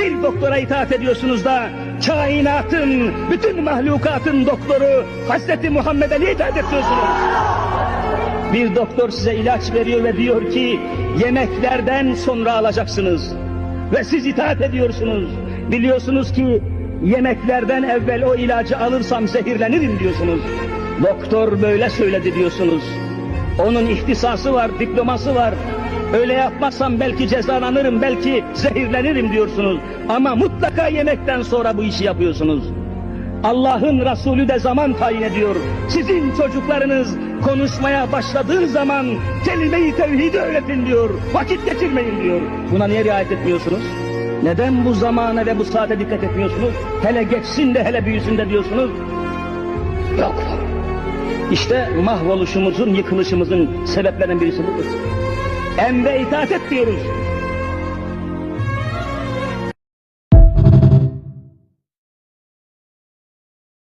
Bir doktora itaat ediyorsunuz da kainatın, bütün mahlukatın doktoru Hazreti Muhammed'e niye itaat ediyorsunuz? Bir doktor size ilaç veriyor ve diyor ki yemeklerden sonra alacaksınız. Ve siz itaat ediyorsunuz. Biliyorsunuz ki yemeklerden evvel o ilacı alırsam zehirlenirim diyorsunuz. Doktor böyle söyledi diyorsunuz. Onun ihtisası var, diploması var. Öyle yapmazsam belki cezalanırım, belki zehirlenirim diyorsunuz. Ama mutlaka yemekten sonra bu işi yapıyorsunuz. Allah'ın Resulü de zaman tayin ediyor. Sizin çocuklarınız konuşmaya başladığı zaman kelime-i tevhidi öğretin diyor. Vakit geçirmeyin diyor. Buna niye riayet etmiyorsunuz? Neden bu zamana ve bu saate dikkat etmiyorsunuz? Hele geçsin de hele büyüsün de diyorsunuz. Yok. İşte mahvoluşumuzun, yıkılışımızın sebeplerinden birisi budur. Emre itaat et diyoruz.